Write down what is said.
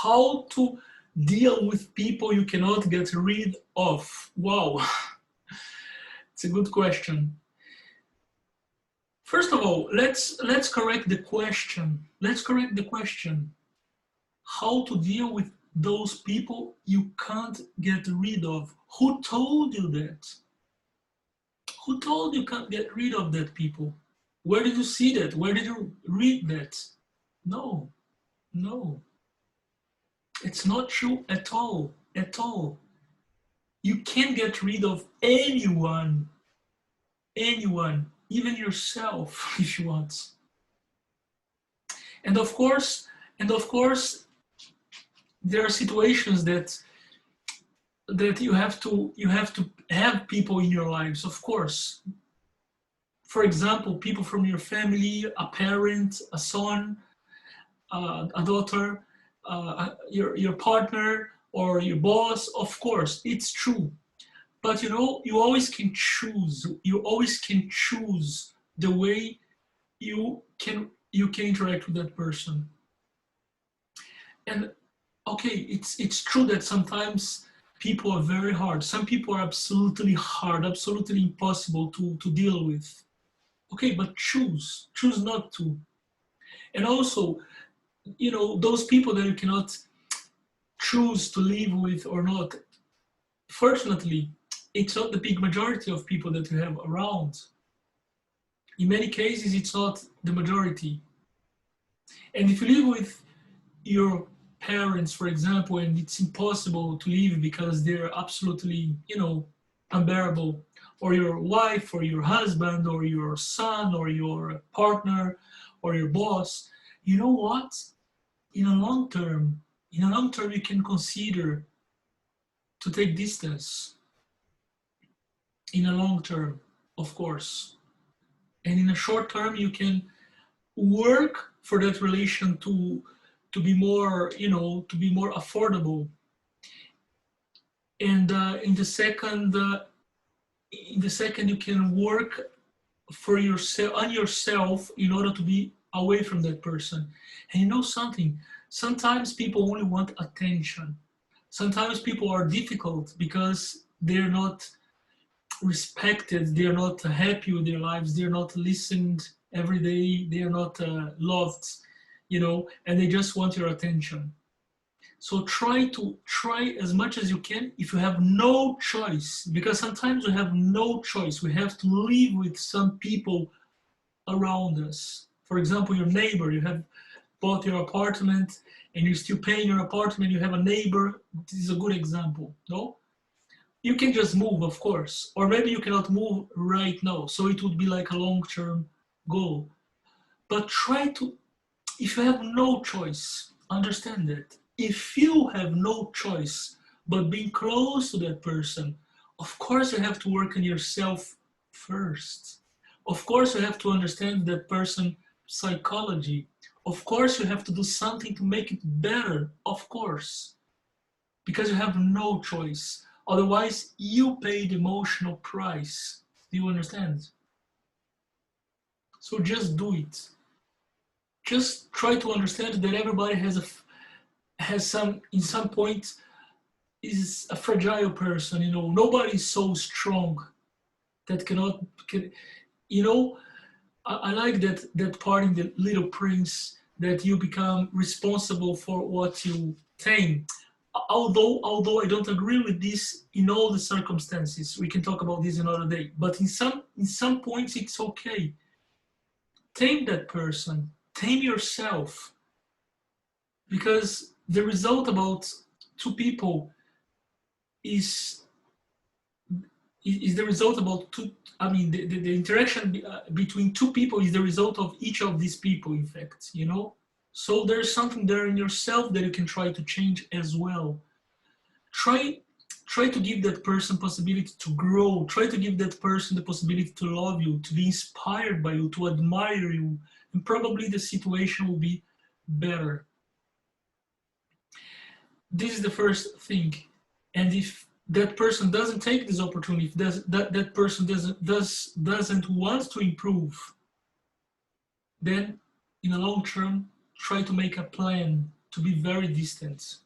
How to deal with people you cannot get rid of? Wow, it's a good question. First of all, let's correct the question. Let's correct the question. How to deal with those people you can't get rid of? Who told you that? Who told you can't get rid of that people? Where did you see that? Where did you read that? No, no. It's not true at all, at all. You can't get rid of anyone, even yourself if you want. And of course, and of course, there are situations that you have to have people in your lives, of course. For example, people from your family, a parent, a son, a daughter, your partner or your boss, of course, it's true. But you know, you always can choose. You always can choose the way you can interact with that person. And okay, it's true that sometimes people are very hard. Some people are absolutely hard, absolutely impossible to deal with. Okay, but choose not to. And also, you know, those people that you cannot choose to live with or not, fortunately, it's not the big majority of people that you have around. In many cases, it's not the majority. And if you live with your parents, for example, and it's impossible to live because they're absolutely, you know, unbearable, or your wife or your husband or your son or your partner or your boss, you know what? In a long term, you can consider to take distance. In a long term, of course. And in a short term, you can work for that relation to be more, you know, to be more affordable. And in the second, you can work for yourself on yourself in order to be away from that person. And you know something? Sometimes people only want attention. Sometimes people are difficult because they're not respected, they're not happy with their lives, they're not listened every day, they're not loved, you know, and they just want your attention. So try as much as you can if you have no choice, because sometimes we have no choice. We have to live with some people around us. For example, your neighbor, you have bought your apartment and you're still paying your apartment, you have a neighbor. This is a good example, no? You can just move, of course, or maybe you cannot move right now, so it would be like a long-term goal. But try to, if you have no choice, understand that. If you have no choice but being close to that person, of course you have to work on yourself first. Of course you have to understand that person's psychology. Of course you have to do something to make it better, of course, because you have no choice. Otherwise, you pay the emotional price. Do you understand? So just do it. Just try to understand that everybody has some, in some point, is a fragile person. You know, nobody is so strong that you know. I like that part in the Little Prince, that you become responsible for what you think. Although I don't agree with this in all the circumstances, we can talk about this another day. But in some points, it's okay. Tame that person, tame yourself, because the result about two people is the result about two. I mean, the interaction between two people is the result of each of these people, in fact, you know. So there's something there in yourself that you can try to change as well. Try to give that person possibility to grow. Try to give that person the possibility to love you, to be inspired by you, to admire you, and probably the situation will be better. This is the first thing. And if that person doesn't take this opportunity, if that person doesn't want to improve, then in the long term, try to make a plan to be very distant.